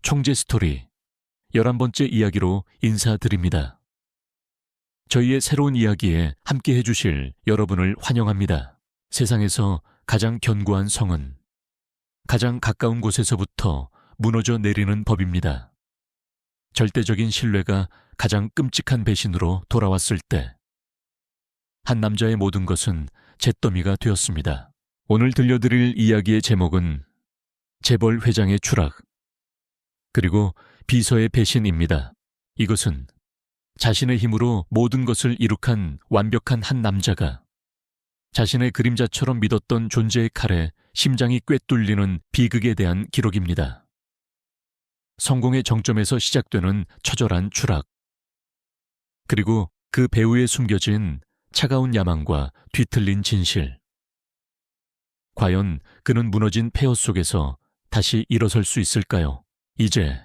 총재 스토리 11번째 이야기로 인사드립니다. 저희의 새로운 이야기에 함께 해주실 여러분을 환영합니다. 세상에서 가장 견고한 성은 가장 가까운 곳에서부터 무너져 내리는 법입니다. 절대적인 신뢰가 가장 끔찍한 배신으로 돌아왔을 때 한 남자의 모든 것은 잿더미가 되었습니다. 오늘 들려드릴 이야기의 제목은 재벌 회장의 추락 그리고 비서의 배신입니다. 이것은 자신의 힘으로 모든 것을 이룩한 완벽한 한 남자가 자신의 그림자처럼 믿었던 존재의 칼에 심장이 꿰뚫리는 비극에 대한 기록입니다. 성공의 정점에서 시작되는 처절한 추락, 그리고 그 배후에 숨겨진 차가운 야망과 뒤틀린 진실. 과연 그는 무너진 폐허 속에서 다시 일어설 수 있을까요? 이제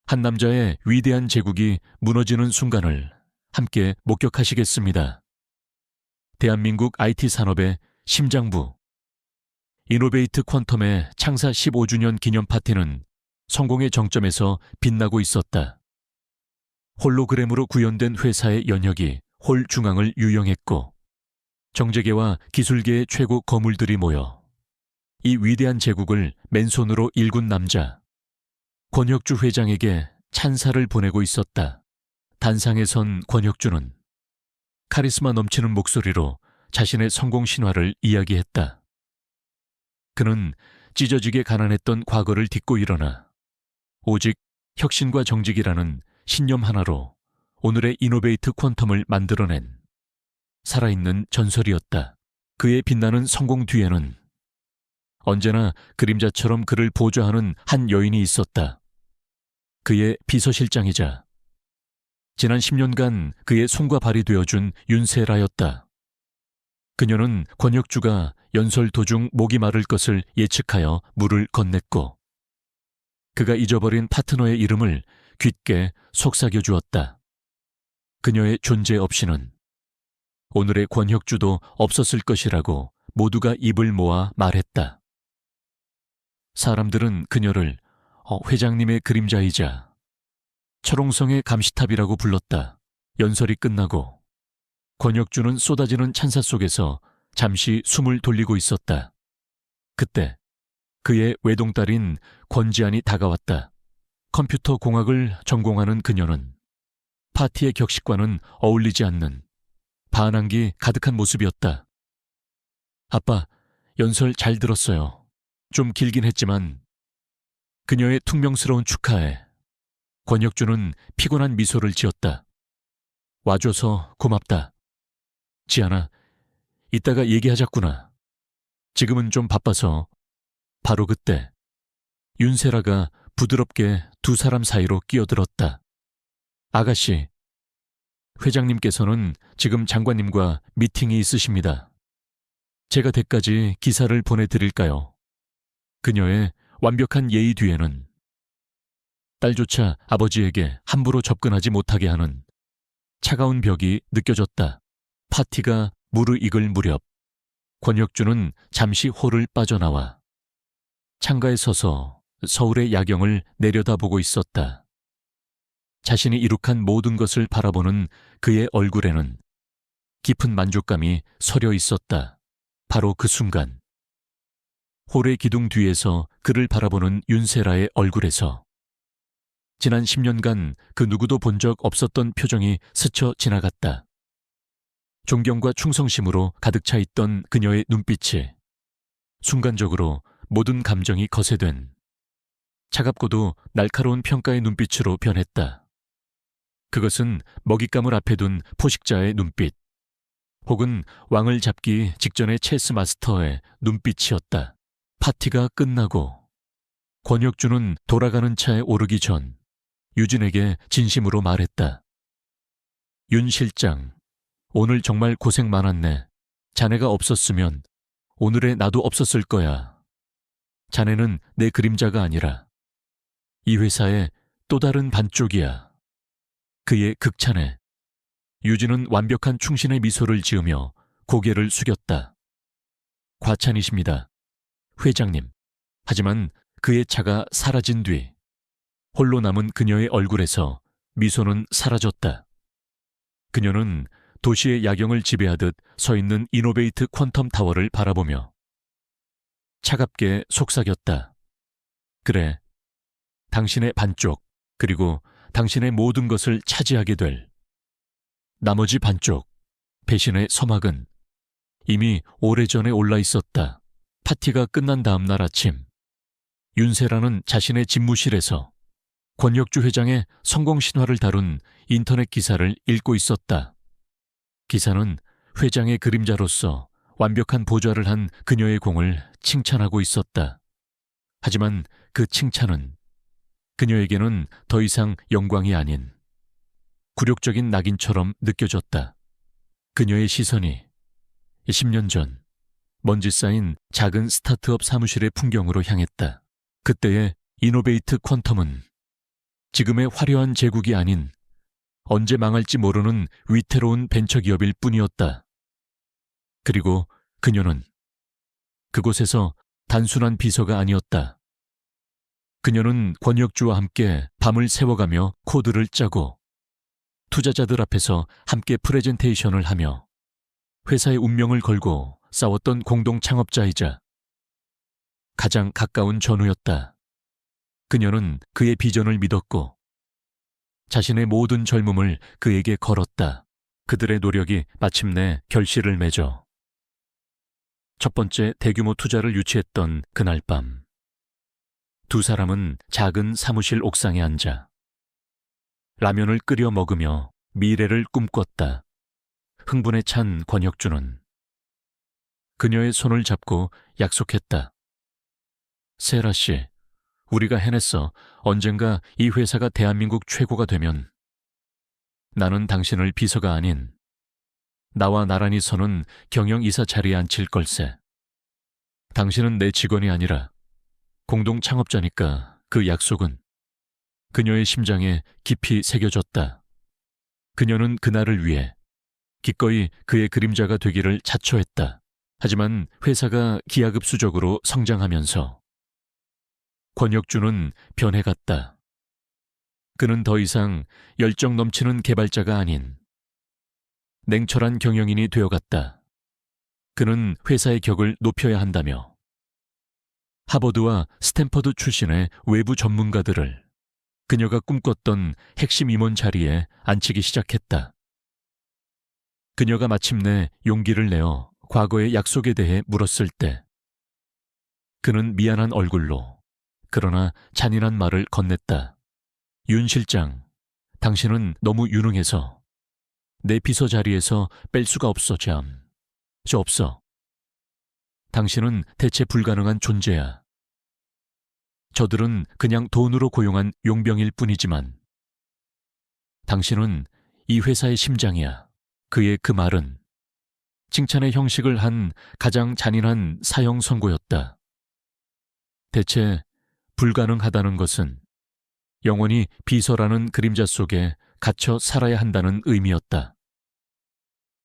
한 남자의 위대한 제국이 무너지는 순간을 함께 목격하시겠습니다. 대한민국 IT 산업의 심장부, 이노베이트 퀀텀의 창사 15주년 기념 파티는 성공의 정점에서 빛나고 있었다. 홀로그램으로 구현된 회사의 연혁이 홀 중앙을 유영했고 정재계와 기술계의 최고 거물들이 모여 이 위대한 제국을 맨손으로 일군 남자 권혁주 회장에게 찬사를 보내고 있었다. 단상에 선 권혁주는 카리스마 넘치는 목소리로 자신의 성공 신화를 이야기했다. 그는 찢어지게 가난했던 과거를 딛고 일어나 오직 혁신과 정직이라는 신념 하나로 오늘의 이노베이트 퀀텀을 만들어낸 살아있는 전설이었다. 그의 빛나는 성공 뒤에는 언제나 그림자처럼 그를 보좌하는 한 여인이 있었다. 그의 비서실장이자 지난 10년간 그의 손과 발이 되어준 윤세라였다. 그녀는 권혁주가 연설 도중 목이 마를 것을 예측하여 물을 건넸고 그가 잊어버린 파트너의 이름을 굳게 속삭여 주었다. 그녀의 존재 없이는 오늘의 권혁주도 없었을 것이라고 모두가 입을 모아 말했다. 사람들은 그녀를 회장님의 그림자이자 철옹성의 감시탑이라고 불렀다. 연설이 끝나고 권혁주는 쏟아지는 찬사 속에서 잠시 숨을 돌리고 있었다. 그때 그의 외동딸인 권지안이 다가왔다. 컴퓨터 공학을 전공하는 그녀는 파티의 격식과는 어울리지 않는 반항기 가득한 모습이었다. 아빠, 연설 잘 들었어요. 좀 길긴 했지만. 그녀의 퉁명스러운 축하에 권혁주는 피곤한 미소를 지었다. 와줘서 고맙다. 지안아, 이따가 얘기하자꾸나. 지금은 좀 바빠서. 바로 그때 윤세라가 부드럽게 두 사람 사이로 끼어들었다. 아가씨, 회장님께서는 지금 장관님과 미팅이 있으십니다. 제가 댁까지 기사를 보내드릴까요? 그녀의 완벽한 예의 뒤에는 딸조차 아버지에게 함부로 접근하지 못하게 하는 차가운 벽이 느껴졌다. 파티가 무르익을 무렵 권혁주는 잠시 홀을 빠져나와 창가에 서서 서울의 야경을 내려다보고 있었다. 자신이 이룩한 모든 것을 바라보는 그의 얼굴에는 깊은 만족감이 서려 있었다. 바로 그 순간 홀의 기둥 뒤에서 그를 바라보는 윤세라의 얼굴에서 지난 10년간 그 누구도 본 적 없었던 표정이 스쳐 지나갔다. 존경과 충성심으로 가득 차 있던 그녀의 눈빛이 순간적으로 모든 감정이 거세된 차갑고도 날카로운 평가의 눈빛으로 변했다. 그것은 먹잇감을 앞에 둔 포식자의 눈빛, 혹은 왕을 잡기 직전의 체스 마스터의 눈빛이었다. 파티가 끝나고 권혁주는 돌아가는 차에 오르기 전 유진에게 진심으로 말했다. 윤 실장, 오늘 정말 고생 많았네. 자네가 없었으면 오늘의 나도 없었을 거야. 자네는 내 그림자가 아니라 이 회사의 또 다른 반쪽이야. 그의 극찬에 유진은 완벽한 충신의 미소를 지으며 고개를 숙였다. 과찬이십니다, 회장님. 하지만 그의 차가 사라진 뒤 홀로 남은 그녀의 얼굴에서 미소는 사라졌다. 그녀는 도시의 야경을 지배하듯 서 있는 이노베이트 퀀텀 타워를 바라보며 차갑게 속삭였다. 그래, 당신의 반쪽, 그리고 당신의 모든 것을 차지하게 될 나머지 반쪽, 배신의 서막은 이미 오래전에 올라 있었다. 파티가 끝난 다음 날 아침, 윤세라는 자신의 집무실에서 권혁주 회장의 성공 신화를 다룬 인터넷 기사를 읽고 있었다. 기사는 회장의 그림자로서 완벽한 보좌를 한 그녀의 공을 칭찬하고 있었다. 하지만 그 칭찬은 그녀에게는 더 이상 영광이 아닌 굴욕적인 낙인처럼 느껴졌다. 그녀의 시선이 10년 전 먼지 쌓인 작은 스타트업 사무실의 풍경으로 향했다. 그때의 이노베이트 퀀텀은 지금의 화려한 제국이 아닌 언제 망할지 모르는 위태로운 벤처기업일 뿐이었다. 그리고 그녀는 그곳에서 단순한 비서가 아니었다. 그녀는 권혁주와 함께 밤을 새워가며 코드를 짜고 투자자들 앞에서 함께 프레젠테이션을 하며 회사의 운명을 걸고 싸웠던 공동 창업자이자 가장 가까운 전우였다. 그녀는 그의 비전을 믿었고 자신의 모든 젊음을 그에게 걸었다. 그들의 노력이 마침내 결실을 맺어 첫 번째 대규모 투자를 유치했던 그날 밤, 두 사람은 작은 사무실 옥상에 앉아 라면을 끓여 먹으며 미래를 꿈꿨다. 흥분에 찬 권혁주는 그녀의 손을 잡고 약속했다. 세라 씨, 우리가 해냈어. 언젠가 이 회사가 대한민국 최고가 되면 나는 당신을 비서가 아닌 나와 나란히 서는 경영이사 자리에 앉힐 걸세. 당신은 내 직원이 아니라 공동 창업자니까 그 약속은 그녀의 심장에 깊이 새겨졌다. 그녀는 그날을 위해 기꺼이 그의 그림자가 되기를 자처했다. 하지만 회사가 기하급수적으로 성장하면서 권혁주는 변해갔다. 그는 더 이상 열정 넘치는 개발자가 아닌 냉철한 경영인이 되어갔다. 그는 회사의 격을 높여야 한다며 하버드와 스탠퍼드 출신의 외부 전문가들을 그녀가 꿈꿨던 핵심 임원 자리에 앉히기 시작했다. 그녀가 마침내 용기를 내어 과거의 약속에 대해 물었을 때 그는 미안한 얼굴로 그러나 잔인한 말을 건넸다. 윤 실장, 당신은 너무 유능해서 내 비서 자리에서 뺄 수가 없어, 잠. 저 없어. 당신은 대체 불가능한 존재야. 저들은 그냥 돈으로 고용한 용병일 뿐이지만 당신은 이 회사의 심장이야. 그의 그 말은 칭찬의 형식을 한 가장 잔인한 사형 선고였다. 대체 불가능하다는 것은 영원히 비서라는 그림자 속에 갇혀 살아야 한다는 의미였다.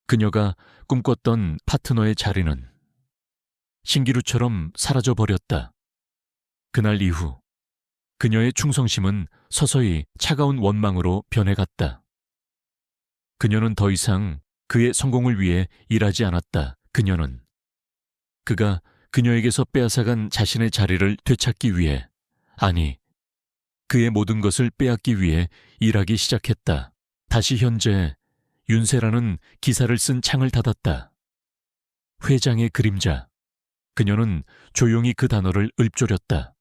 그녀가 꿈꿨던 파트너의 자리는 신기루처럼 사라져버렸다. 그날 이후 그녀의 충성심은 서서히 차가운 원망으로 변해갔다. 그녀는 더 이상 그의 성공을 위해 일하지 않았다. 그녀는 그가 그녀에게서 빼앗아간 자신의 자리를 되찾기 위해, 아니, 그의 모든 것을 빼앗기 위해 일하기 시작했다. 다시 현재 윤세라는 기사를 쓴 창을 닫았다. 회장의 그림자. 그녀는 조용히 그 단어를 읊조렸다.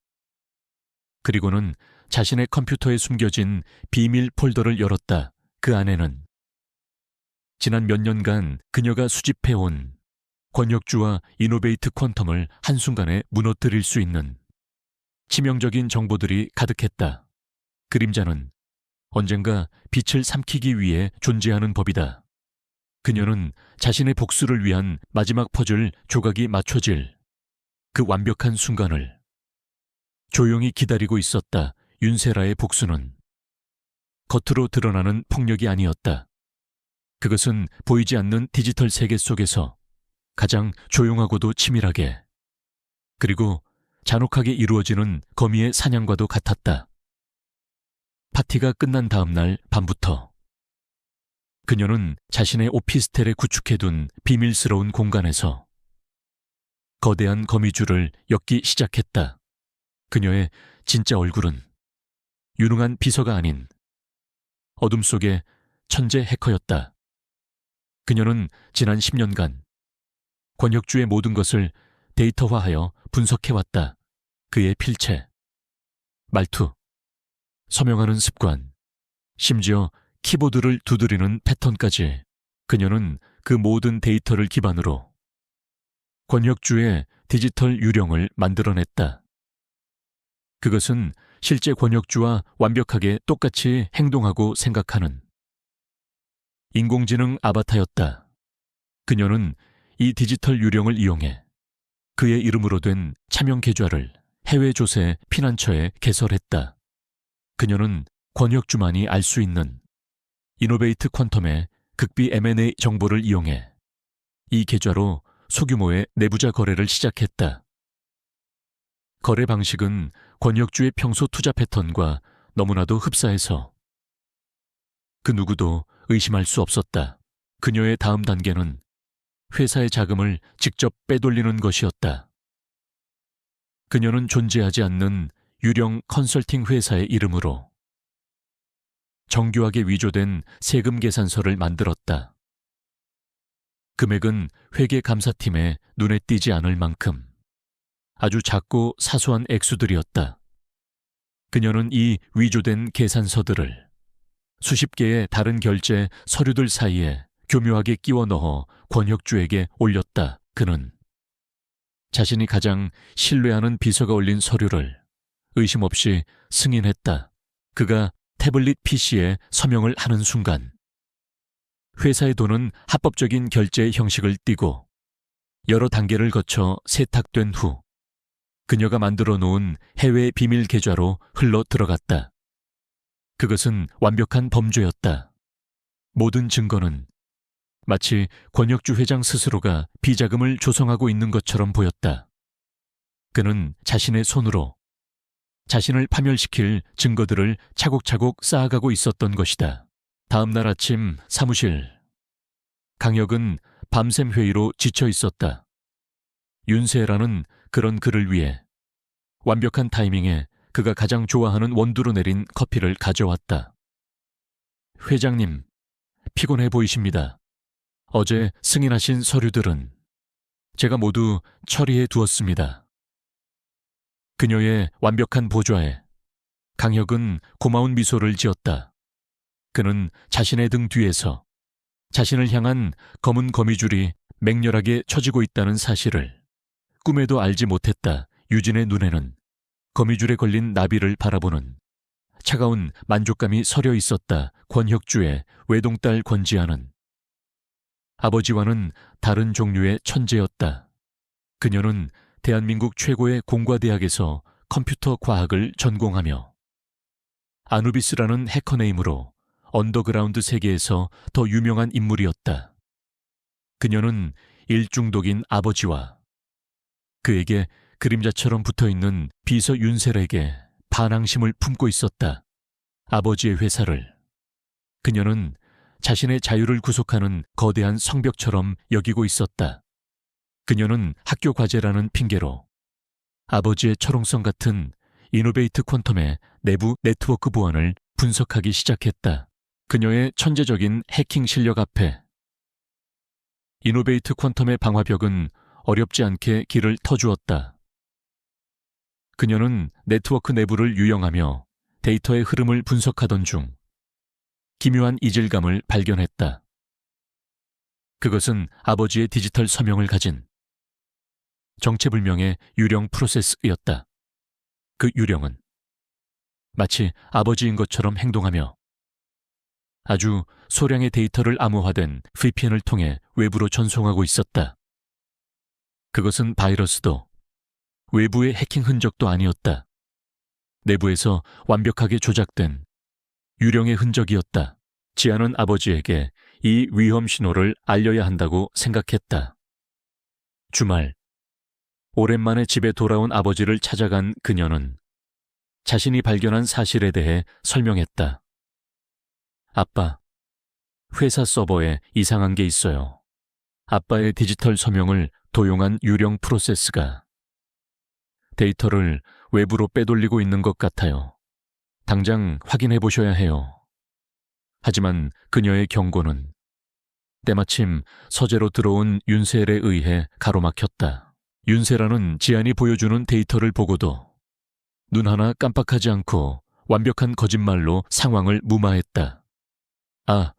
그리고는 자신의 컴퓨터에 숨겨진 비밀 폴더를 열었다. 그 안에는 지난 몇 년간 그녀가 수집해온 권혁주와 이노베이트 퀀텀을 한순간에 무너뜨릴 수 있는 치명적인 정보들이 가득했다. 그림자는 언젠가 빛을 삼키기 위해 존재하는 법이다. 그녀는 자신의 복수를 위한 마지막 퍼즐 조각이 맞춰질 그 완벽한 순간을 조용히 기다리고 있었다. 윤세라의 복수는 겉으로 드러나는 폭력이 아니었다. 그것은 보이지 않는 디지털 세계 속에서 가장 조용하고도 치밀하게 그리고 잔혹하게 이루어지는 거미의 사냥과도 같았다. 파티가 끝난 다음 날 밤부터 그녀는 자신의 오피스텔에 구축해둔 비밀스러운 공간에서 거대한 거미줄을 엮기 시작했다. 그녀의 진짜 얼굴은 유능한 비서가 아닌 어둠 속의 천재 해커였다. 그녀는 지난 10년간 권혁주의 모든 것을 데이터화하여 분석해왔다. 그의 필체, 말투, 서명하는 습관, 심지어 키보드를 두드리는 패턴까지 그녀는 그 모든 데이터를 기반으로 권혁주의 디지털 유령을 만들어냈다. 그것은 실제 권혁주와 완벽하게 똑같이 행동하고 생각하는 인공지능 아바타였다. 그녀는 이 디지털 유령을 이용해 그의 이름으로 된 차명 계좌를 해외 조세 피난처에 개설했다. 그녀는 권혁주만이 알 수 있는 이노베이트 퀀텀의 극비 M&A 정보를 이용해 이 계좌로 소규모의 내부자 거래를 시작했다. 거래 방식은 권혁주의 평소 투자 패턴과 너무나도 흡사해서 그 누구도 의심할 수 없었다. 그녀의 다음 단계는 회사의 자금을 직접 빼돌리는 것이었다. 그녀는 존재하지 않는 유령 컨설팅 회사의 이름으로 정교하게 위조된 세금 계산서를 만들었다. 금액은 회계감사팀의 눈에 띄지 않을 만큼 아주 작고 사소한 액수들이었다. 그녀는 이 위조된 계산서들을 수십 개의 다른 결제 서류들 사이에 교묘하게 끼워 넣어 권혁주에게 올렸다. 그는 자신이 가장 신뢰하는 비서가 올린 서류를 의심 없이 승인했다. 그가 태블릿 PC에 서명을 하는 순간 회사의 돈은 합법적인 결제의 형식을 띠고 여러 단계를 거쳐 세탁된 후 그녀가 만들어 놓은 해외 비밀 계좌로 흘러 들어갔다. 그것은 완벽한 범죄였다. 모든 증거는 마치 권혁주 회장 스스로가 비자금을 조성하고 있는 것처럼 보였다. 그는 자신의 손으로 자신을 파멸시킬 증거들을 차곡차곡 쌓아가고 있었던 것이다. 다음 날 아침 사무실. 강혁은 밤샘 회의로 지쳐 있었다. 윤세라는 그런 그를 위해 완벽한 타이밍에 그가 가장 좋아하는 원두로 내린 커피를 가져왔다. 회장님, 피곤해 보이십니다. 어제 승인하신 서류들은 제가 모두 처리해 두었습니다. 그녀의 완벽한 보좌에 강혁은 고마운 미소를 지었다. 그는 자신의 등 뒤에서 자신을 향한 검은 거미줄이 맹렬하게 쳐지고 있다는 사실을 꿈에도 알지 못했다. 유진의 눈에는 거미줄에 걸린 나비를 바라보는 차가운 만족감이 서려 있었다. 권혁주의 외동딸 권지아는 아버지와는 다른 종류의 천재였다. 그녀는 대한민국 최고의 공과대학에서 컴퓨터 과학을 전공하며 아누비스라는 해커네임으로 언더그라운드 세계에서 더 유명한 인물이었다. 그녀는 일중독인 아버지와 그에게 그림자처럼 붙어있는 비서 윤셀에게 반항심을 품고 있었다. 아버지의 회사를 그녀는 자신의 자유를 구속하는 거대한 성벽처럼 여기고 있었다. 그녀는 학교 과제라는 핑계로 아버지의 철옹성 같은 이노베이트 퀀텀의 내부 네트워크 보안을 분석하기 시작했다. 그녀의 천재적인 해킹 실력 앞에 이노베이트 퀀텀의 방화벽은 어렵지 않게 길을 터주었다. 그녀는 네트워크 내부를 유영하며 데이터의 흐름을 분석하던 중 기묘한 이질감을 발견했다. 그것은 아버지의 디지털 서명을 가진 정체불명의 유령 프로세스였다. 그 유령은 마치 아버지인 것처럼 행동하며 아주 소량의 데이터를 암호화된 VPN을 통해 외부로 전송하고 있었다. 그것은 바이러스도 외부의 해킹 흔적도 아니었다. 내부에서 완벽하게 조작된 유령의 흔적이었다. 지아는 아버지에게 이 위험 신호를 알려야 한다고 생각했다. 주말, 오랜만에 집에 돌아온 아버지를 찾아간 그녀는 자신이 발견한 사실에 대해 설명했다. 아빠, 회사 서버에 이상한 게 있어요. 아빠의 디지털 서명을 도용한 유령 프로세스가 데이터를 외부로 빼돌리고 있는 것 같아요. 당장 확인해 보셔야 해요. 하지만 그녀의 경고는 때마침 서재로 들어온 윤세엘에 의해 가로막혔다. 윤세라는 지안이 보여주는 데이터를 보고도 눈 하나 깜빡하지 않고 완벽한 거짓말로 상황을 무마했다. 아,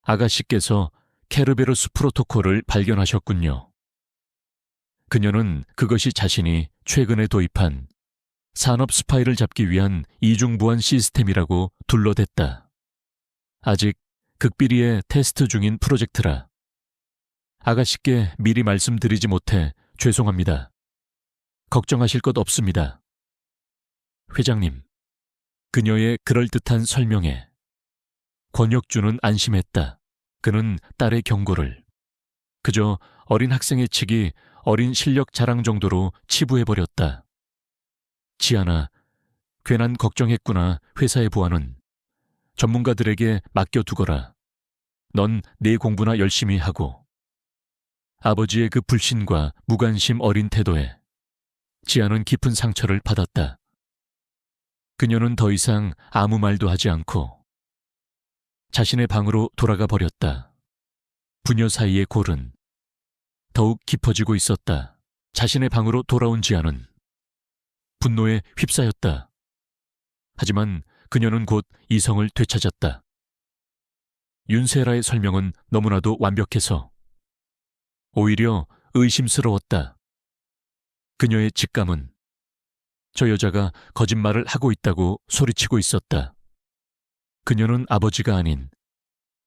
아가씨께서 케르베로스 프로토콜을 발견하셨군요. 그녀는 그것이 자신이 최근에 도입한 산업 스파이를 잡기 위한 이중보안 시스템이라고 둘러댔다. 아직 극비리에 테스트 중인 프로젝트라 아가씨께 미리 말씀드리지 못해 죄송합니다. 걱정하실 것 없습니다. 회장님, 그녀의 그럴듯한 설명에 권혁주는 안심했다. 그는 딸의 경고를 그저 어린 학생의 치기 어린 실력 자랑 정도로 치부해버렸다. 지안아, 괜한 걱정했구나. 회사의 보안은 전문가들에게 맡겨두거라. 넌 네 공부나 열심히 하고. 아버지의 그 불신과 무관심 어린 태도에 지안은 깊은 상처를 받았다. 그녀는 더 이상 아무 말도 하지 않고 자신의 방으로 돌아가 버렸다. 부녀 사이의 골은 더욱 깊어지고 있었다. 자신의 방으로 돌아온 지안은 분노에 휩싸였다. 하지만 그녀는 곧 이성을 되찾았다. 윤세라의 설명은 너무나도 완벽해서 오히려 의심스러웠다. 그녀의 직감은 저 여자가 거짓말을 하고 있다고 소리치고 있었다. 그녀는 아버지가 아닌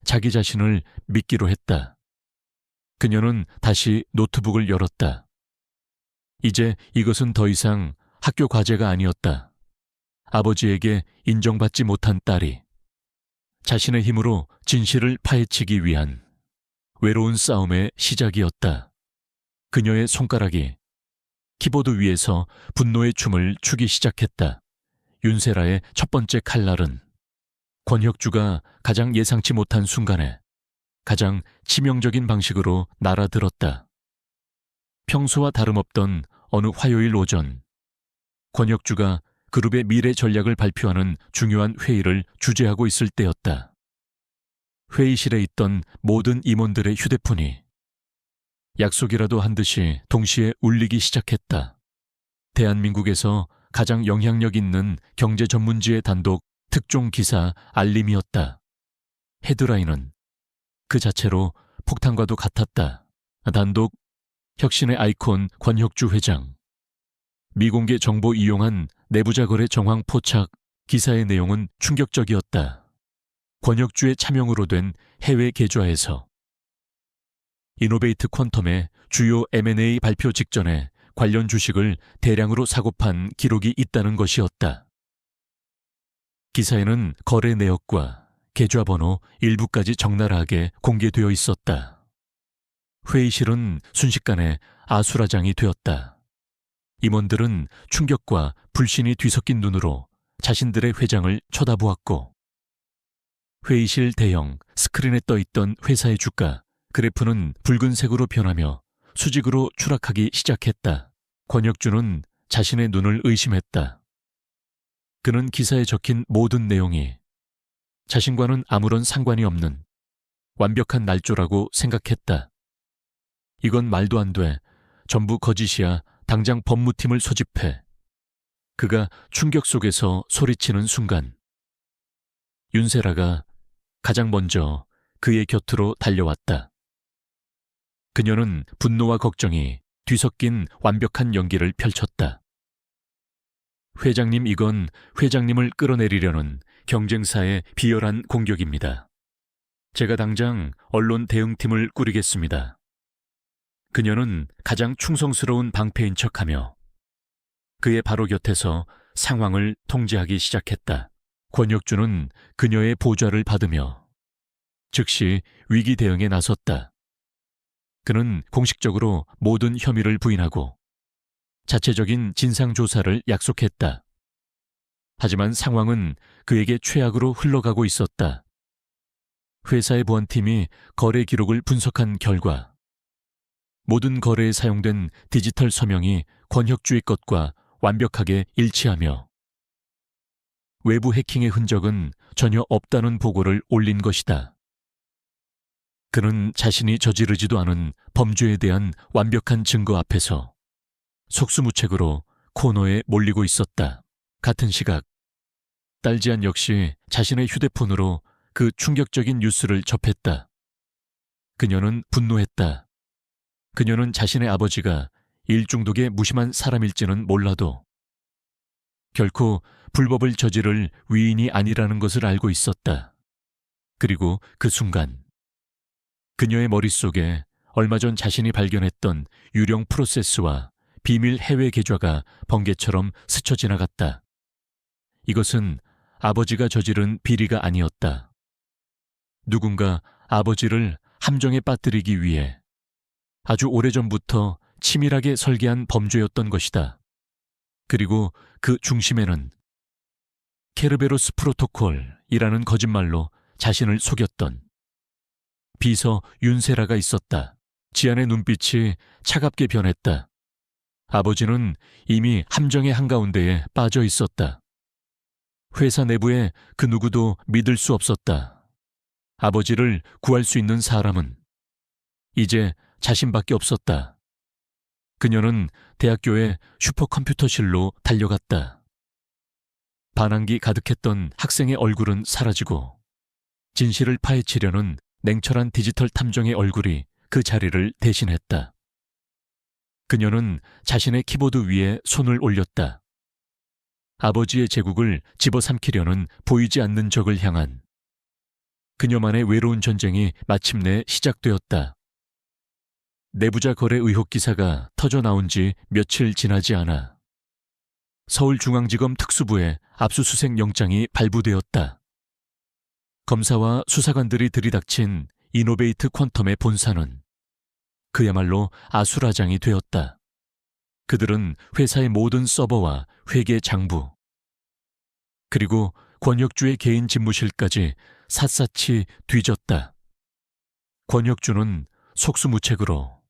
자기 자신을 믿기로 했다. 그녀는 다시 노트북을 열었다. 이제 이것은 더 이상 학교 과제가 아니었다. 아버지에게 인정받지 못한 딸이 자신의 힘으로 진실을 파헤치기 위한 외로운 싸움의 시작이었다. 그녀의 손가락이 키보드 위에서 분노의 춤을 추기 시작했다. 윤세라의 첫 번째 칼날은 권혁주가 가장 예상치 못한 순간에 가장 치명적인 방식으로 날아들었다. 평소와 다름없던 어느 화요일 오전, 권혁주가 그룹의 미래 전략을 발표하는 중요한 회의를 주재하고 있을 때였다. 회의실에 있던 모든 임원들의 휴대폰이 약속이라도 한 듯이 동시에 울리기 시작했다. 대한민국에서 가장 영향력 있는 경제 전문지의 단독 특종 기사 알림이었다. 헤드라인은 그 자체로 폭탄과도 같았다. 단독 혁신의 아이콘 권혁주 회장. 미공개 정보 이용한 내부자 거래 정황 포착. 기사의 내용은 충격적이었다. 권혁주의 차명으로 된 해외 계좌에서 이노베이트 퀀텀의 주요 M&A 발표 직전에 관련 주식을 대량으로 사고판 기록이 있다는 것이었다. 기사에는 거래 내역과 계좌번호 일부까지 적나라하게 공개되어 있었다. 회의실은 순식간에 아수라장이 되었다. 임원들은 충격과 불신이 뒤섞인 눈으로 자신들의 회장을 쳐다보았고 회의실 대형 스크린에 떠있던 회사의 주가 그래프는 붉은색으로 변하며 수직으로 추락하기 시작했다. 권혁주는 자신의 눈을 의심했다. 그는 기사에 적힌 모든 내용이 자신과는 아무런 상관이 없는 완벽한 날조라고 생각했다. 이건 말도 안 돼. 전부 거짓이야. 당장 법무팀을 소집해. 그가 충격 속에서 소리치는 순간 윤세라가 가장 먼저 그의 곁으로 달려왔다. 그녀는 분노와 걱정이 뒤섞인 완벽한 연기를 펼쳤다. 회장님, 이건 회장님을 끌어내리려는 경쟁사의 비열한 공격입니다. 제가 당장 언론 대응팀을 꾸리겠습니다. 그녀는 가장 충성스러운 방패인 척하며 그의 바로 곁에서 상황을 통제하기 시작했다. 권혁주는 그녀의 보좌를 받으며 즉시 위기 대응에 나섰다. 그는 공식적으로 모든 혐의를 부인하고 자체적인 진상조사를 약속했다. 하지만 상황은 그에게 최악으로 흘러가고 있었다. 회사의 보안팀이 거래 기록을 분석한 결과 모든 거래에 사용된 디지털 서명이 권혁주의 것과 완벽하게 일치하며 외부 해킹의 흔적은 전혀 없다는 보고를 올린 것이다. 그는 자신이 저지르지도 않은 범죄에 대한 완벽한 증거 앞에서 속수무책으로 코너에 몰리고 있었다. 같은 시각 딸지안 역시 자신의 휴대폰으로 그 충격적인 뉴스를 접했다. 그녀는 분노했다. 그녀는 자신의 아버지가 일중독에 무심한 사람일지는 몰라도 결코 불법을 저지를 위인이 아니라는 것을 알고 있었다. 그리고 그 순간 그녀의 머릿속에 얼마 전 자신이 발견했던 유령 프로세스와 비밀 해외 계좌가 번개처럼 스쳐 지나갔다. 이것은 아버지가 저지른 비리가 아니었다. 누군가 아버지를 함정에 빠뜨리기 위해 아주 오래전부터 치밀하게 설계한 범죄였던 것이다. 그리고 그 중심에는 케르베로스 프로토콜이라는 거짓말로 자신을 속였던 비서 윤세라가 있었다. 지안의 눈빛이 차갑게 변했다. 아버지는 이미 함정의 한가운데에 빠져 있었다. 회사 내부에 그 누구도 믿을 수 없었다. 아버지를 구할 수 있는 사람은 이제 자신밖에 없었다. 그녀는 대학교의 슈퍼컴퓨터실로 달려갔다. 반항기 가득했던 학생의 얼굴은 사라지고 진실을 파헤치려는 냉철한 디지털 탐정의 얼굴이 그 자리를 대신했다. 그녀는 자신의 키보드 위에 손을 올렸다. 아버지의 제국을 집어삼키려는 보이지 않는 적을 향한 그녀만의 외로운 전쟁이 마침내 시작되었다. 내부자 거래 의혹 기사가 터져 나온 지 며칠 지나지 않아 서울중앙지검 특수부에 압수수색 영장이 발부되었다. 검사와 수사관들이 들이닥친 이노베이트 퀀텀의 본사는 그야말로 아수라장이 되었다. 그들은 회사의 모든 서버와 회계 장부, 그리고 권혁주의 개인 집무실까지 샅샅이 뒤졌다. 권혁주는 속수무책으로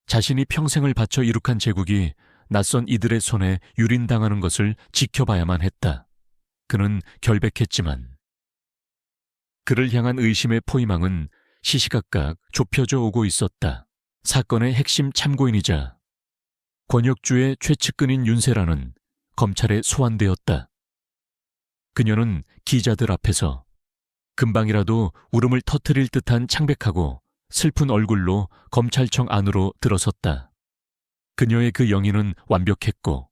자신이 평생을 바쳐 이룩한 제국이 낯선 이들의 손에 유린당하는 것을 지켜봐야만 했다. 그는 결백했지만 그를 향한 의심의 포위망은 시시각각 좁혀져 오고 있었다. 사건의 핵심 참고인이자 권혁주의 최측근인 윤세라는 검찰에 소환되었다. 그녀는 기자들 앞에서 금방이라도 울음을 터뜨릴 듯한 창백하고 슬픈 얼굴로 검찰청 안으로 들어섰다. 그녀의 그 영인은 완벽했고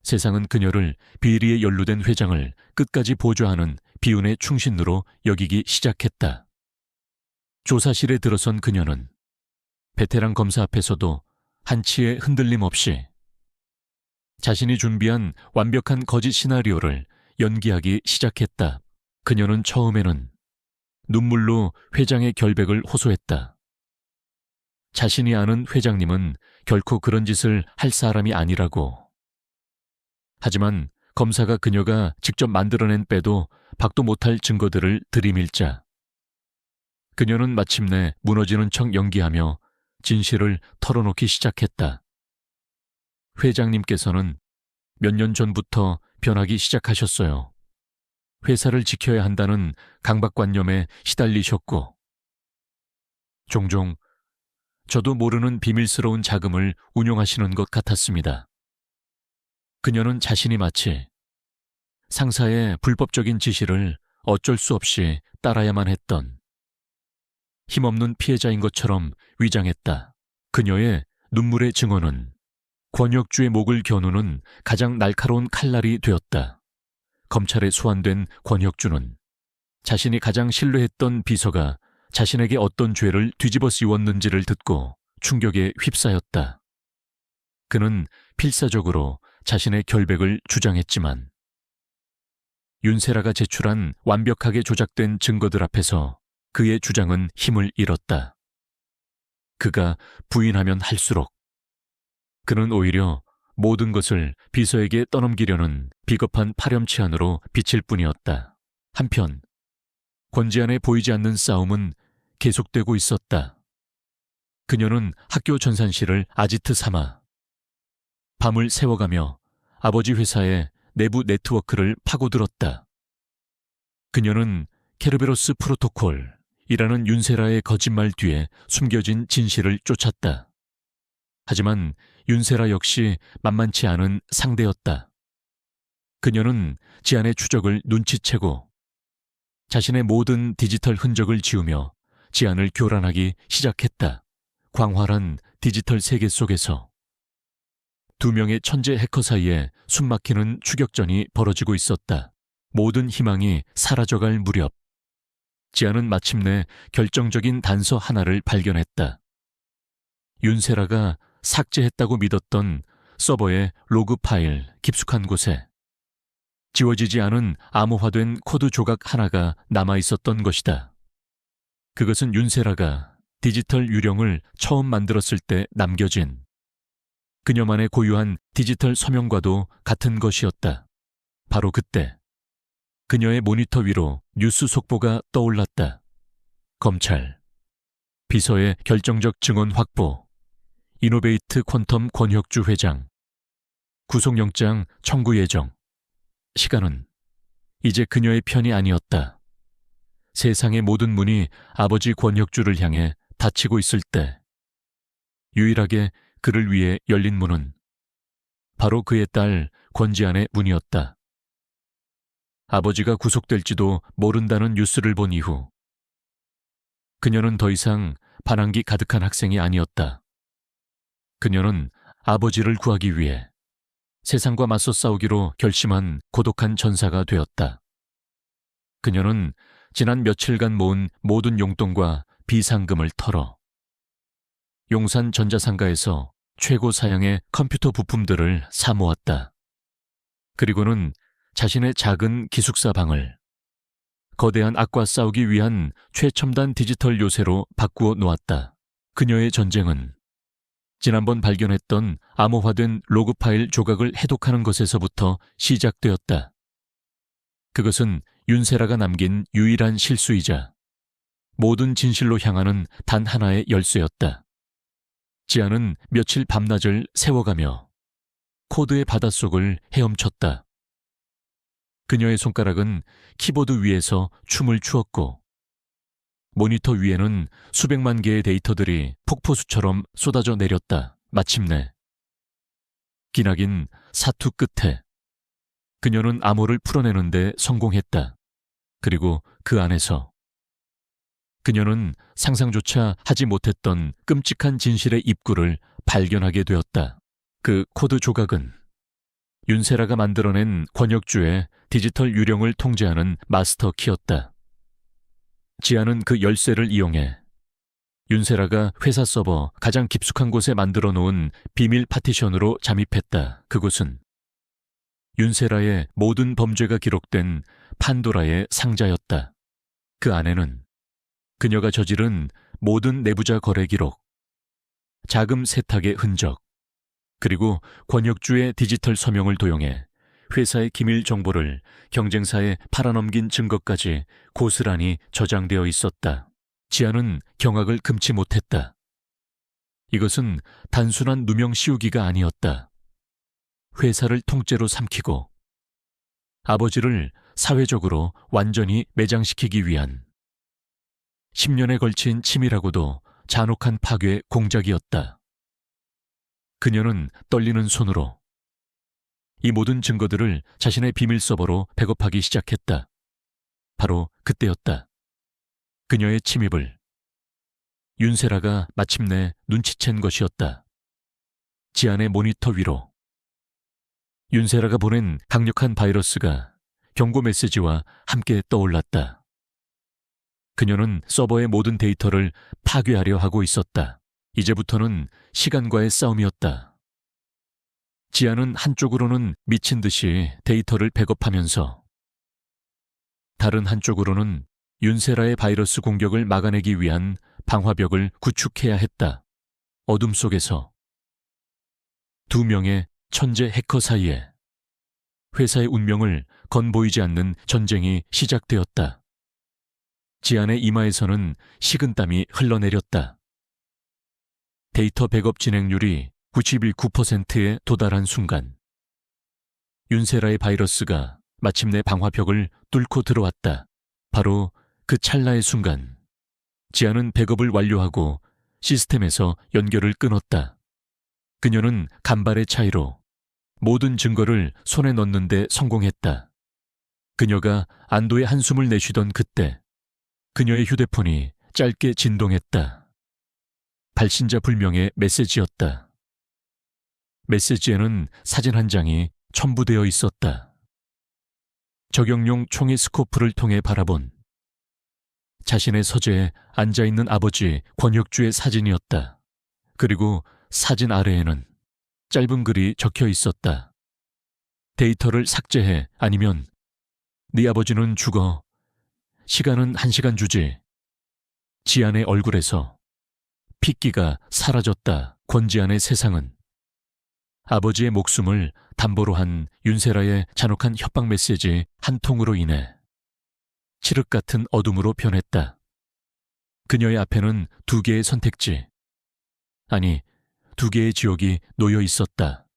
세상은 그녀를 비리에 연루된 회장을 끝까지 보좌하는 비운의 충신으로 여기기 시작했다. 조사실에 들어선 그녀는 베테랑 검사 앞에서도 한치의 흔들림 없이 자신이 준비한 완벽한 거짓 시나리오를 연기하기 시작했다. 그녀는 처음에는 눈물로 회장의 결백을 호소했다. 자신이 아는 회장님은 결코 그런 짓을 할 사람이 아니라고. 하지만 검사가 그녀가 직접 만들어낸 빼도 박도 못할 증거들을 들이밀자 그녀는 마침내 무너지는 척 연기하며 진실을 털어놓기 시작했다. 회장님께서는 몇 년 전부터 변하기 시작하셨어요. 회사를 지켜야 한다는 강박관념에 시달리셨고 종종 저도 모르는 비밀스러운 자금을 운용하시는 것 같았습니다. 그녀는 자신이 마치 상사의 불법적인 지시를 어쩔 수 없이 따라야만 했던 힘없는 피해자인 것처럼 위장했다. 그녀의 눈물의 증언은 권혁주의 목을 겨누는 가장 날카로운 칼날이 되었다. 검찰에 소환된 권혁주는 자신이 가장 신뢰했던 비서가 자신에게 어떤 죄를 뒤집어 씌웠는지를 듣고 충격에 휩싸였다. 그는 필사적으로 자신의 결백을 주장했지만 윤세라가 제출한 완벽하게 조작된 증거들 앞에서 그의 주장은 힘을 잃었다. 그가 부인하면 할수록 그는 오히려 모든 것을 비서에게 떠넘기려는 비겁한 파렴치한으로 비칠 뿐이었다. 한편 권지안의 보이지 않는 싸움은 계속되고 있었다. 그녀는 학교 전산실을 아지트 삼아 밤을 새워가며 아버지 회사의 내부 네트워크를 파고들었다. 그녀는 케르베로스 프로토콜이라는 윤세라의 거짓말 뒤에 숨겨진 진실을 쫓았다. 하지만 윤세라 역시 만만치 않은 상대였다. 그녀는 지안의 추적을 눈치채고 자신의 모든 디지털 흔적을 지우며 지안을 교란하기 시작했다. 광활한 디지털 세계 속에서 두 명의 천재 해커 사이에 숨막히는 추격전이 벌어지고 있었다. 모든 희망이 사라져갈 무렵 지안은 마침내 결정적인 단서 하나를 발견했다. 윤세라가 삭제했다고 믿었던 서버의 로그 파일 깊숙한 곳에 지워지지 않은 암호화된 코드 조각 하나가 남아있었던 것이다. 그것은 윤세라가 디지털 유령을 처음 만들었을 때 남겨진 그녀만의 고유한 디지털 서명과도 같은 것이었다. 바로 그때 그녀의 모니터 위로 뉴스 속보가 떠올랐다. 검찰, 비서의 결정적 증언 확보, 이노베이트 퀀텀 권혁주 회장, 구속영장 청구 예정. 시간은 이제 그녀의 편이 아니었다. 세상의 모든 문이 아버지 권혁주를 향해 닫히고 있을 때 유일하게 그를 위해 열린 문은 바로 그의 딸 권지안의 문이었다. 아버지가 구속될지도 모른다는 뉴스를 본 이후 그녀는 더 이상 반항기 가득한 학생이 아니었다. 그녀는 아버지를 구하기 위해 세상과 맞서 싸우기로 결심한 고독한 전사가 되었다. 그녀는 지난 며칠간 모은 모든 용돈과 비상금을 털어 용산 전자상가에서 최고 사양의 컴퓨터 부품들을 사모았다. 그리고는 자신의 작은 기숙사 방을 거대한 악과 싸우기 위한 최첨단 디지털 요새로 바꾸어 놓았다. 그녀의 전쟁은 지난번 발견했던 암호화된 로그 파일 조각을 해독하는 것에서부터 시작되었다. 그것은 윤세라가 남긴 유일한 실수이자 모든 진실로 향하는 단 하나의 열쇠였다. 지안은 며칠 밤낮을 세워가며 코드의 바닷속을 헤엄쳤다. 그녀의 손가락은 키보드 위에서 춤을 추었고 모니터 위에는 수백만 개의 데이터들이 폭포수처럼 쏟아져 내렸다. 마침내 기나긴 사투 끝에 그녀는 암호를 풀어내는데 성공했다. 그리고 그 안에서 그녀는 상상조차 하지 못했던 끔찍한 진실의 입구를 발견하게 되었다. 그 코드 조각은 윤세라가 만들어낸 권혁주의 디지털 유령을 통제하는 마스터 키였다. 지안은 그 열쇠를 이용해 윤세라가 회사 서버 가장 깊숙한 곳에 만들어 놓은 비밀 파티션으로 잠입했다. 그곳은 윤세라의 모든 범죄가 기록된 판도라의 상자였다. 그 안에는 그녀가 저지른 모든 내부자 거래 기록, 자금 세탁의 흔적, 그리고 권혁주의 디지털 서명을 도용해 회사의 기밀 정보를 경쟁사에 팔아넘긴 증거까지 고스란히 저장되어 있었다. 지안은 경악을 금치 못했다. 이것은 단순한 누명 씌우기가 아니었다. 회사를 통째로 삼키고 아버지를 사회적으로 완전히 매장시키기 위한 10년에 걸친 치밀하고도 잔혹한 파괴 공작이었다. 그녀는 떨리는 손으로 이 모든 증거들을 자신의 비밀 서버로 백업하기 시작했다. 바로 그때였다. 그녀의 침입을 윤세라가 마침내 눈치챈 것이었다. 지안의 모니터 위로 윤세라가 보낸 강력한 바이러스가 경고 메시지와 함께 떠올랐다. 그녀는 서버의 모든 데이터를 파괴하려 하고 있었다. 이제부터는 시간과의 싸움이었다. 지안은 한쪽으로는 미친 듯이 데이터를 백업하면서 다른 한쪽으로는 윤세라의 바이러스 공격을 막아내기 위한 방화벽을 구축해야 했다. 어둠 속에서 두 명의 천재 해커 사이에 회사의 운명을 건보이지 않는 전쟁이 시작되었다. 지안의 이마에서는 식은땀이 흘러내렸다. 데이터 백업 진행률이 91.9%에 도달한 순간 윤세라의 바이러스가 마침내 방화벽을 뚫고 들어왔다. 바로 그 찰나의 순간 지안은 백업을 완료하고 시스템에서 연결을 끊었다. 그녀는 간발의 차이로 모든 증거를 손에 넣는 데 성공했다. 그녀가 안도의 한숨을 내쉬던 그때 그녀의 휴대폰이 짧게 진동했다. 발신자 불명의 메시지였다. 메시지에는 사진 한 장이 첨부되어 있었다. 적용용 총의 스코프를 통해 바라본 자신의 서재에 앉아있는 아버지 권혁주의 사진이었다. 그리고 사진 아래에는 짧은 글이 적혀 있었다. 데이터를 삭제해, 아니면 네 아버지는 죽어. 시간은 1시간 주지. 지안의 얼굴에서 핏기가 사라졌다. 권지안의 세상은 아버지의 목숨을 담보로 한 윤세라의 잔혹한 협박 메시지 한 통으로 인해 칠흑 같은 어둠으로 변했다. 그녀의 앞에는 2개의 선택지, 아니 2개의 지옥이 놓여 있었다.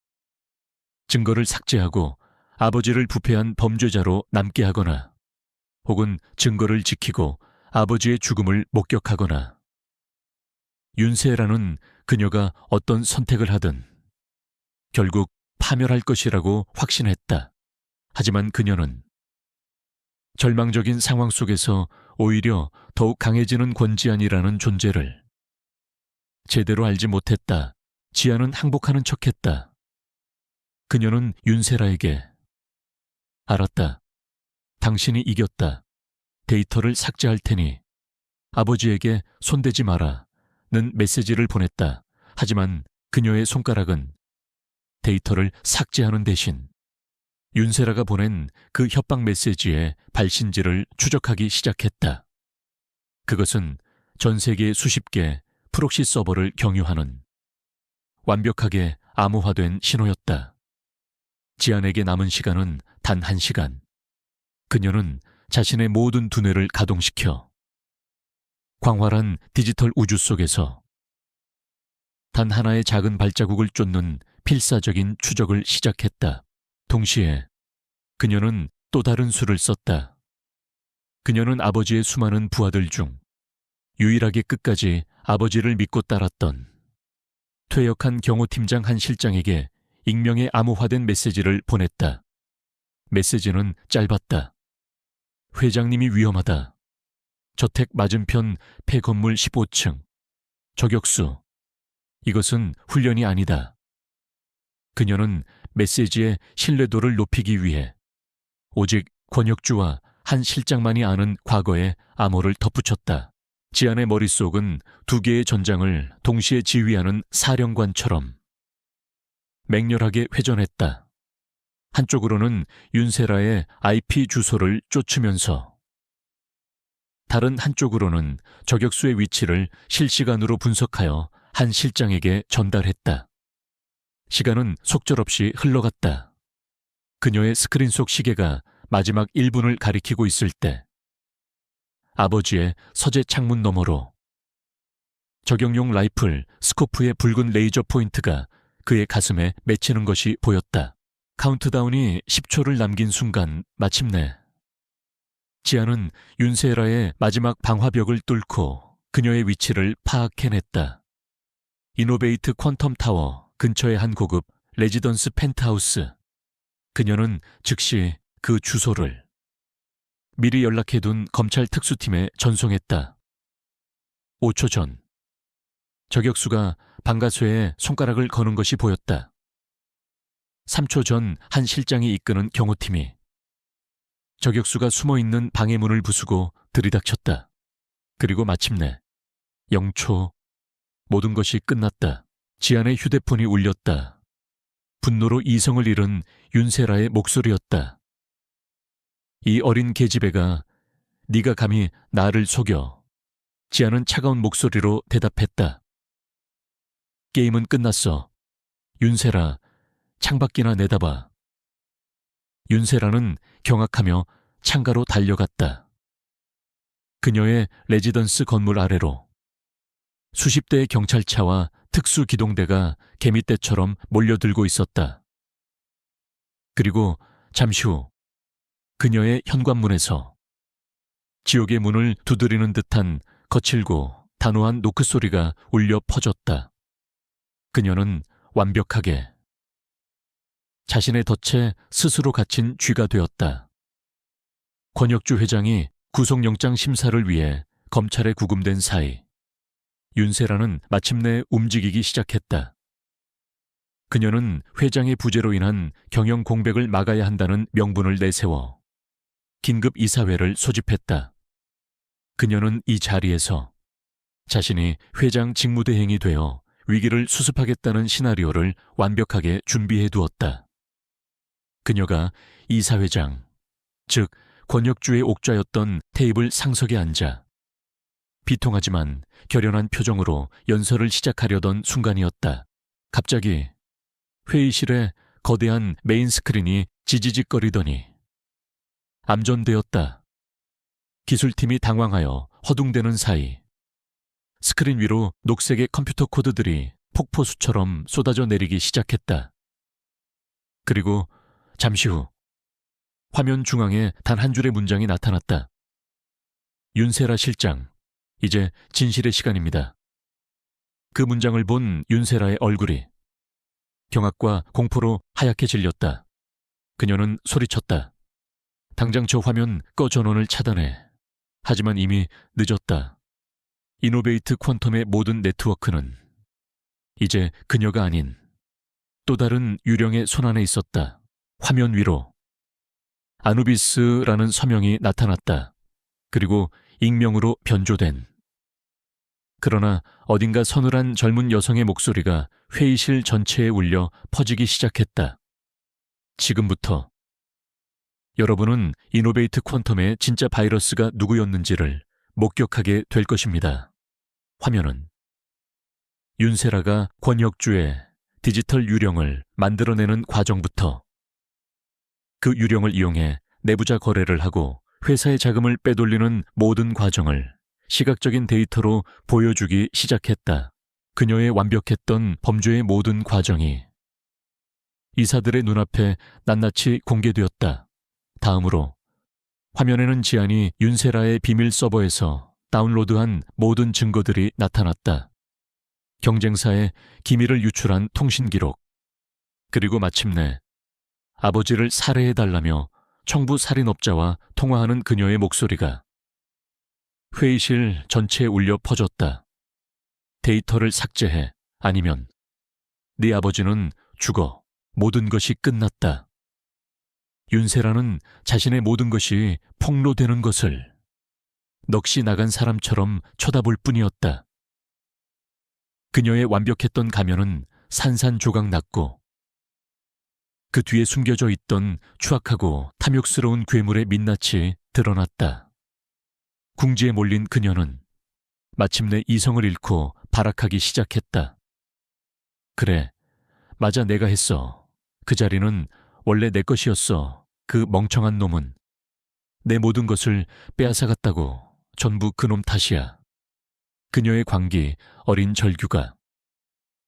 증거를 삭제하고 아버지를 부패한 범죄자로 남게 하거나, 혹은 증거를 지키고 아버지의 죽음을 목격하거나. 윤세라는 그녀가 어떤 선택을 하든 결국 파멸할 것이라고 확신했다. 하지만 그녀는 절망적인 상황 속에서 오히려 더욱 강해지는 권지안이라는 존재를 제대로 알지 못했다. 지안은 항복하는 척했다. 그녀는 윤세라에게 알았다. 당신이 이겼다. 데이터를 삭제할 테니 아버지에게 손대지 마라. 는 메시지를 보냈다. 하지만 그녀의 손가락은 데이터를 삭제하는 대신 윤세라가 보낸 그 협박 메시지의 발신지를 추적하기 시작했다. 그것은 전 세계 수십 개 프록시 서버를 경유하는 완벽하게 암호화된 신호였다. 지안에게 남은 시간은 단 1시간. 그녀는 자신의 모든 두뇌를 가동시켜 광활한 디지털 우주 속에서 단 하나의 작은 발자국을 쫓는 필사적인 추적을 시작했다. 동시에 그녀는 또 다른 수를 썼다. 그녀는 아버지의 수많은 부하들 중 유일하게 끝까지 아버지를 믿고 따랐던 퇴역한 경호팀장 한 실장에게 익명의 암호화된 메시지를 보냈다. 메시지는 짧았다. 회장님이 위험하다. 저택 맞은편 폐건물 15층. 저격수. 이것은 훈련이 아니다. 그녀는 메시지의 신뢰도를 높이기 위해 오직 권혁주와 한 실장만이 아는 과거의 암호를 덧붙였다. 지안의 머릿속은 2개의 전장을 동시에 지휘하는 사령관처럼 맹렬하게 회전했다. 한쪽으로는 윤세라의 IP 주소를 쫓으면서 다른 한쪽으로는 저격수의 위치를 실시간으로 분석하여 한 실장에게 전달했다. 시간은 속절없이 흘러갔다. 그녀의 스크린 속 시계가 마지막 1분을 가리키고 있을 때 아버지의 서재 창문 너머로 적용용 라이플 스코프의 붉은 레이저 포인트가 그의 가슴에 맺히는 것이 보였다. 카운트다운이 10초를 남긴 순간 마침내 지안은 윤세라의 마지막 방화벽을 뚫고 그녀의 위치를 파악해냈다. 이노베이트 퀀텀 타워 근처의 한 고급 레지던스 펜트하우스. 그녀는 즉시 그 주소를 미리 연락해둔 검찰 특수팀에 전송했다. 5초 전 저격수가 방가쇠에 손가락을 거는 것이 보였다. 3초 전 한 실장이 이끄는 경호팀이 저격수가 숨어있는 방해 문을 부수고 들이닥쳤다. 그리고 마침내 0초 모든 것이 끝났다. 지안의 휴대폰이 울렸다. 분노로 이성을 잃은 윤세라의 목소리였다. 이 어린 계집애가 네가 감히 나를 속여. 지안은 차가운 목소리로 대답했다. 게임은 끝났어. 윤세라, 창밖이나 내다봐. 윤세라는 경악하며 창가로 달려갔다. 그녀의 레지던스 건물 아래로 수십 대의 경찰차와 특수기동대가 개미떼처럼 몰려들고 있었다. 그리고 잠시 후 그녀의 현관문에서 지옥의 문을 두드리는 듯한 거칠고 단호한 노크 소리가 울려 퍼졌다. 그녀는 완벽하게 자신의 덫에 스스로 갇힌 쥐가 되었다. 권혁주 회장이 구속영장 심사를 위해 검찰에 구금된 사이 윤세라는 마침내 움직이기 시작했다. 그녀는 회장의 부재로 인한 경영 공백을 막아야 한다는 명분을 내세워 긴급 이사회를 소집했다. 그녀는 이 자리에서 자신이 회장 직무대행이 되어 위기를 수습하겠다는 시나리오를 완벽하게 준비해 두었다. 그녀가 이사회장, 즉 권혁주의 옥좌였던 테이블 상석에 앉아 비통하지만 결연한 표정으로 연설을 시작하려던 순간이었다. 갑자기 회의실에 거대한 메인 스크린이 지지직거리더니 암전되었다. 기술팀이 당황하여 허둥대는 사이 스크린 위로 녹색의 컴퓨터 코드들이 폭포수처럼 쏟아져 내리기 시작했다. 그리고 잠시 후 화면 중앙에 단 한 줄의 문장이 나타났다. 윤세라 실장, 이제 진실의 시간입니다. 그 문장을 본 윤세라의 얼굴이 경악과 공포로 하얗게 질렸다. 그녀는 소리쳤다. 당장 저 화면 꺼 전원을 차단해. 하지만 이미 늦었다. 이노베이트 퀀텀의 모든 네트워크는 이제 그녀가 아닌 또 다른 유령의 손안에 있었다. 화면 위로 아누비스라는 서명이 나타났다. 그리고 익명으로 변조된. 그러나 어딘가 서늘한 젊은 여성의 목소리가 회의실 전체에 울려 퍼지기 시작했다. 지금부터 여러분은 이노베이트 퀀텀의 진짜 바이러스가 누구였는지를 목격하게 될 것입니다. 화면은 윤세라가 권혁주의 디지털 유령을 만들어내는 과정부터 그 유령을 이용해 내부자 거래를 하고 회사의 자금을 빼돌리는 모든 과정을 시각적인 데이터로 보여주기 시작했다. 그녀의 완벽했던 범죄의 모든 과정이 이사들의 눈앞에 낱낱이 공개되었다. 다음으로 화면에는 지안이 윤세라의 비밀 서버에서 다운로드한 모든 증거들이 나타났다. 경쟁사의 기밀을 유출한 통신 기록, 그리고 마침내 아버지를 살해해달라며 청부 살인업자와 통화하는 그녀의 목소리가 회의실 전체에 울려 퍼졌다. 데이터를 삭제해. 아니면 네 아버지는 죽어. 모든 것이 끝났다. 윤세라는 자신의 모든 것이 폭로되는 것을 넋이 나간 사람처럼 쳐다볼 뿐이었다. 그녀의 완벽했던 가면은 산산조각 났고 그 뒤에 숨겨져 있던 추악하고 탐욕스러운 괴물의 민낯이 드러났다. 궁지에 몰린 그녀는 마침내 이성을 잃고 발악하기 시작했다. 그래, 맞아, 내가 했어. 그 자리는 원래 내 것이었어. 그 멍청한 놈은 내 모든 것을 빼앗아갔다고. 전부 그놈 탓이야. 그녀의 광기, 어린 절규가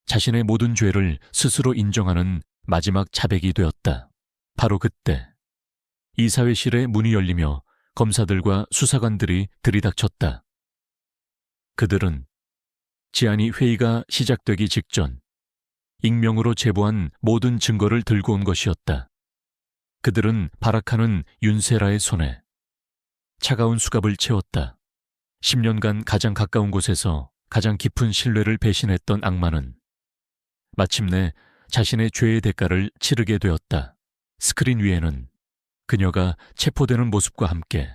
자신의 모든 죄를 스스로 인정하는 마지막 자백이 되었다. 바로 그때 이사회실의 문이 열리며 검사들과 수사관들이 들이닥쳤다. 그들은 지안이 회의가 시작되기 직전 익명으로 제보한 모든 증거를 들고 온 것이었다. 그들은 발악하는 윤세라의 손에 차가운 수갑을 채웠다. 10년간 가장 가까운 곳에서 가장 깊은 신뢰를 배신했던 악마는 마침내 자신의 죄의 대가를 치르게 되었다. 스크린 위에는 그녀가 체포되는 모습과 함께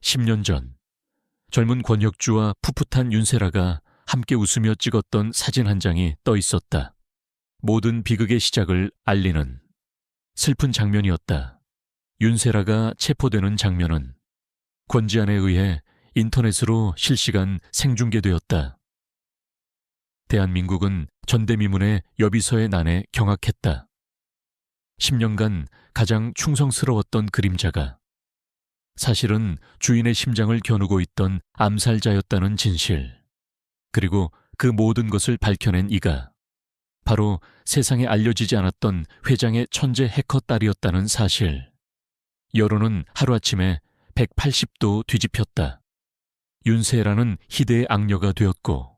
10년 전 젊은 권혁주와 풋풋한 윤세라가 함께 웃으며 찍었던 사진 한 장이 떠 있었다. 모든 비극의 시작을 알리는 슬픈 장면이었다. 윤세라가 체포되는 장면은 권지안에 의해 인터넷으로 실시간 생중계되었다. 대한민국은 전대미문의 여비서의 난에 경악했다. 10년간 가장 충성스러웠던 그림자가 사실은 주인의 심장을 겨누고 있던 암살자였다는 진실, 그리고 그 모든 것을 밝혀낸 이가 바로 세상에 알려지지 않았던 회장의 천재 해커 딸이었다는 사실. 여론은 하루아침에 180도 뒤집혔다. 윤세라는 희대의 악녀가 되었고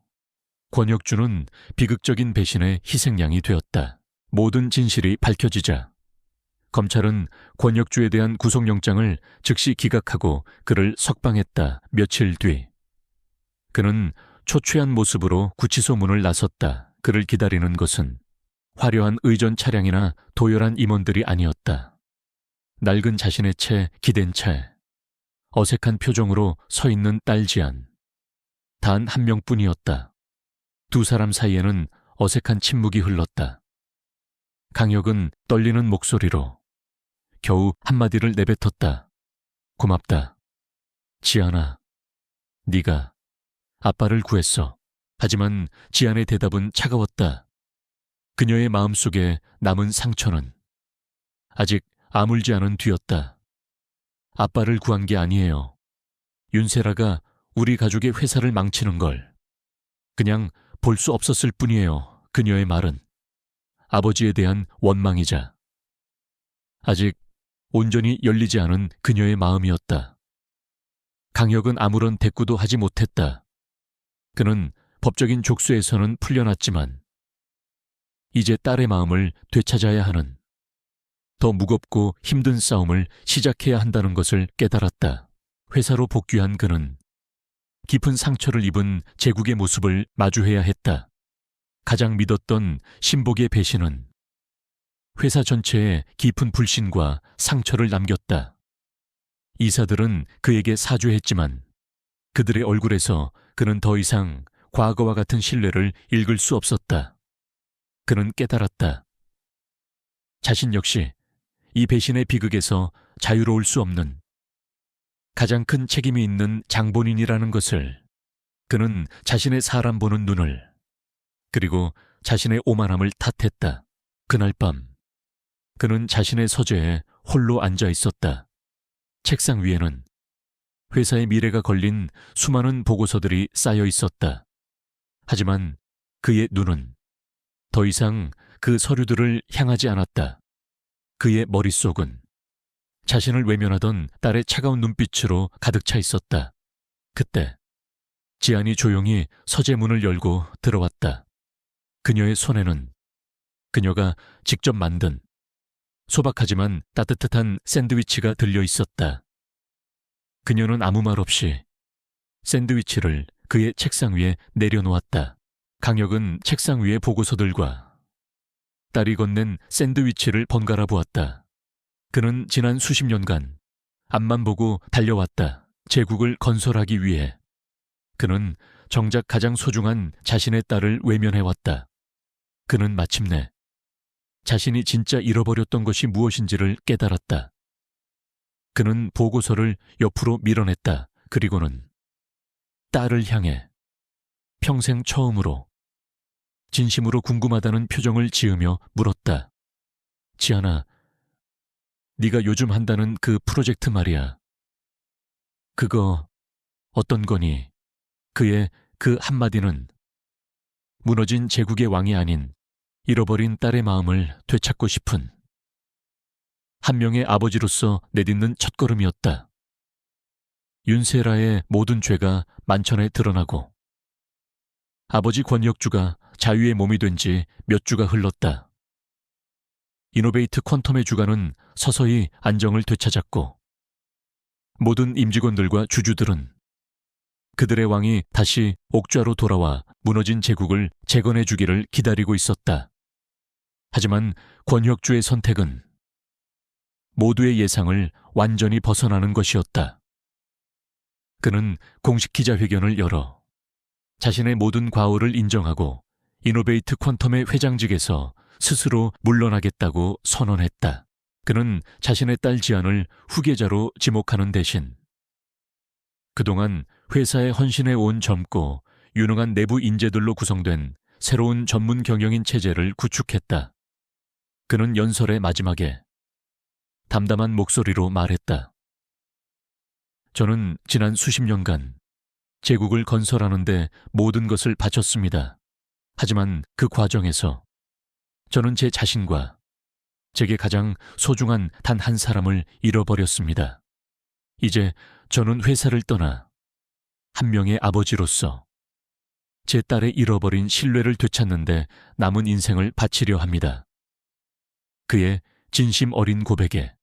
권혁주는 비극적인 배신의 희생양이 되었다. 모든 진실이 밝혀지자 검찰은 권혁주에 대한 구속영장을 즉시 기각하고 그를 석방했다. 며칠 뒤 그는 초췌한 모습으로 구치소 문을 나섰다. 그를 기다리는 것은 화려한 의전 차량이나 도열한 임원들이 아니었다. 낡은 자신의 채 기댄 채 어색한 표정으로 서 있는 딸 지안. 단 한 명뿐이었다. 두 사람 사이에는 어색한 침묵이 흘렀다. 강혁은 떨리는 목소리로 겨우 한마디를 내뱉었다. 고맙다. 지안아, 네가 아빠를 구했어. 하지만 지안의 대답은 차가웠다. 그녀의 마음속에 남은 상처는 아직 아물지 않은 뒤였다. 아빠를 구한 게 아니에요. 윤세라가 우리 가족의 회사를 망치는 걸 그냥 볼 수 없었을 뿐이에요. 그녀의 말은 아버지에 대한 원망이자 아직 온전히 열리지 않은 그녀의 마음이었다. 강혁은 아무런 대꾸도 하지 못했다. 그는 법적인 족쇄에서는 풀려났지만 이제 딸의 마음을 되찾아야 하는 더 무겁고 힘든 싸움을 시작해야 한다는 것을 깨달았다. 회사로 복귀한 그는 깊은 상처를 입은 제국의 모습을 마주해야 했다. 가장 믿었던 신복의 배신은 회사 전체에 깊은 불신과 상처를 남겼다. 이사들은 그에게 사죄했지만 그들의 얼굴에서 그는 더 이상 과거와 같은 신뢰를 읽을 수 없었다. 그는 깨달았다. 자신 역시 이 배신의 비극에서 자유로울 수 없는 가장 큰 책임이 있는 장본인이라는 것을. 그는 자신의 사람 보는 눈을 그리고 자신의 오만함을 탓했다. 그날 밤 그는 자신의 서재에 홀로 앉아 있었다. 책상 위에는 회사의 미래가 걸린 수많은 보고서들이 쌓여 있었다. 하지만 그의 눈은 더 이상 그 서류들을 향하지 않았다. 그의 머릿속은 자신을 외면하던 딸의 차가운 눈빛으로 가득 차 있었다. 그때 지안이 조용히 서재 문을 열고 들어왔다. 그녀의 손에는 그녀가 직접 만든 소박하지만 따뜻한 샌드위치가 들려 있었다. 그녀는 아무 말 없이 샌드위치를 그의 책상 위에 내려놓았다. 강혁은 책상 위의 보고서들과 딸이 건넨 샌드위치를 번갈아 보았다. 그는 지난 수십 년간 앞만 보고 달려왔다. 제국을 건설하기 위해. 그는 정작 가장 소중한 자신의 딸을 외면해왔다. 그는 마침내 자신이 진짜 잃어버렸던 것이 무엇인지를 깨달았다. 그는 보고서를 옆으로 밀어냈다. 그리고는 딸을 향해 평생 처음으로 진심으로 궁금하다는 표정을 지으며 물었다. 지안아, 네가 요즘 한다는 그 프로젝트 말이야. 그거 어떤 거니? 그의 그 한마디는 무너진 제국의 왕이 아닌 잃어버린 딸의 마음을 되찾고 싶은 한 명의 아버지로서 내딛는 첫걸음이었다. 윤세라의 모든 죄가 만천에 드러나고 아버지 권혁주가 자유의 몸이 된 지 몇 주가 흘렀다. 이노베이트 퀀텀의 주가는 서서히 안정을 되찾았고 모든 임직원들과 주주들은 그들의 왕이 다시 옥좌로 돌아와 무너진 제국을 재건해 주기를 기다리고 있었다. 하지만 권혁주의 선택은 모두의 예상을 완전히 벗어나는 것이었다. 그는 공식 기자회견을 열어 자신의 모든 과오를 인정하고 이노베이트 퀀텀의 회장직에서 스스로 물러나겠다고 선언했다. 그는 자신의 딸 지안을 후계자로 지목하는 대신 그동안 회사에 헌신해 온 젊고 유능한 내부 인재들로 구성된 새로운 전문 경영인 체제를 구축했다. 그는 연설의 마지막에 담담한 목소리로 말했다. 저는 지난 수십 년간 제국을 건설하는 데 모든 것을 바쳤습니다. 하지만 그 과정에서 저는 제 자신과 제게 가장 소중한 단 한 사람을 잃어버렸습니다. 이제 저는 회사를 떠나 한 명의 아버지로서 제 딸의 잃어버린 신뢰를 되찾는데 남은 인생을 바치려 합니다. 그의 진심 어린 고백에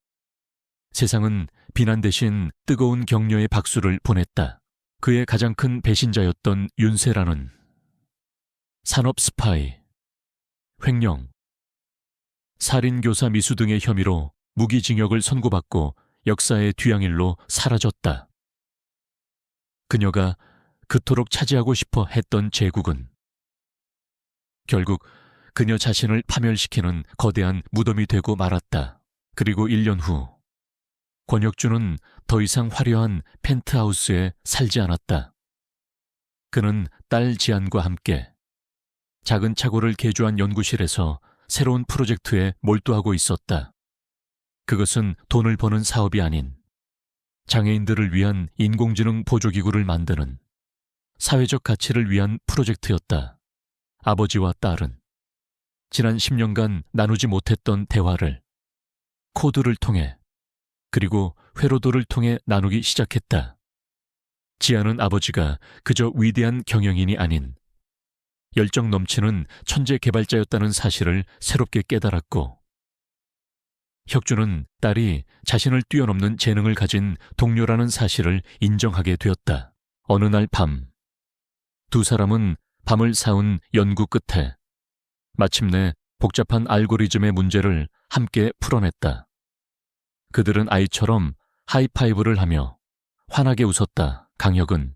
세상은 비난 대신 뜨거운 격려의 박수를 보냈다. 그의 가장 큰 배신자였던 윤세라는 산업 스파이, 횡령, 살인교사 미수 등의 혐의로 무기징역을 선고받고 역사의 뒤양일로 사라졌다. 그녀가 그토록 차지하고 싶어 했던 제국은 결국 그녀 자신을 파멸시키는 거대한 무덤이 되고 말았다. 그리고 1년 후 권혁주는 더 이상 화려한 펜트하우스에 살지 않았다. 그는 딸 지안과 함께 작은 차고를 개조한 연구실에서 새로운 프로젝트에 몰두하고 있었다. 그것은 돈을 버는 사업이 아닌 장애인들을 위한 인공지능 보조기구를 만드는 사회적 가치를 위한 프로젝트였다. 아버지와 딸은 지난 10년간 나누지 못했던 대화를 코드를 통해 그리고 회로도를 통해 나누기 시작했다. 지아는 아버지가 그저 위대한 경영인이 아닌 열정 넘치는 천재 개발자였다는 사실을 새롭게 깨달았고, 혁주는 딸이 자신을 뛰어넘는 재능을 가진 동료라는 사실을 인정하게 되었다. 어느 날 밤, 두 사람은 밤을 새운 연구 끝에 마침내 복잡한 알고리즘의 문제를 함께 풀어냈다. 그들은 아이처럼 하이파이브를 하며 환하게 웃었다. 강혁은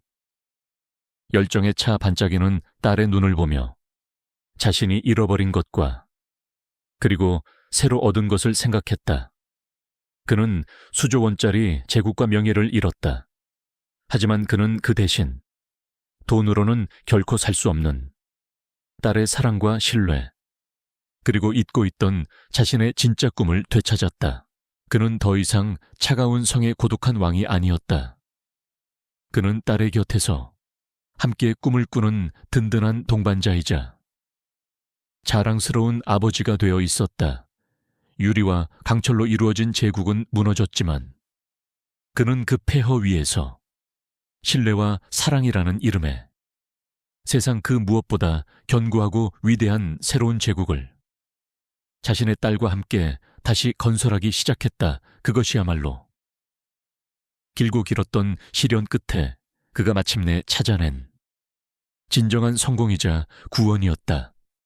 열정에 차 반짝이는 딸의 눈을 보며 자신이 잃어버린 것과 그리고 새로 얻은 것을 생각했다. 그는 수조 원짜리 제국과 명예를 잃었다. 하지만 그는 그 대신 돈으로는 결코 살 수 없는 딸의 사랑과 신뢰, 그리고 잊고 있던 자신의 진짜 꿈을 되찾았다. 그는 더 이상 차가운 성의 고독한 왕이 아니었다. 그는 딸의 곁에서 함께 꿈을 꾸는 든든한 동반자이자 자랑스러운 아버지가 되어 있었다. 유리와 강철로 이루어진 제국은 무너졌지만 그는 그 폐허 위에서 신뢰와 사랑이라는 이름에 세상 그 무엇보다 견고하고 위대한 새로운 제국을 자신의 딸과 함께 다시 건설하기 시작했다. 그것이야말로 길고 길었던 시련 끝에 그가 마침내 찾아낸 진정한 성공이자 구원이었다.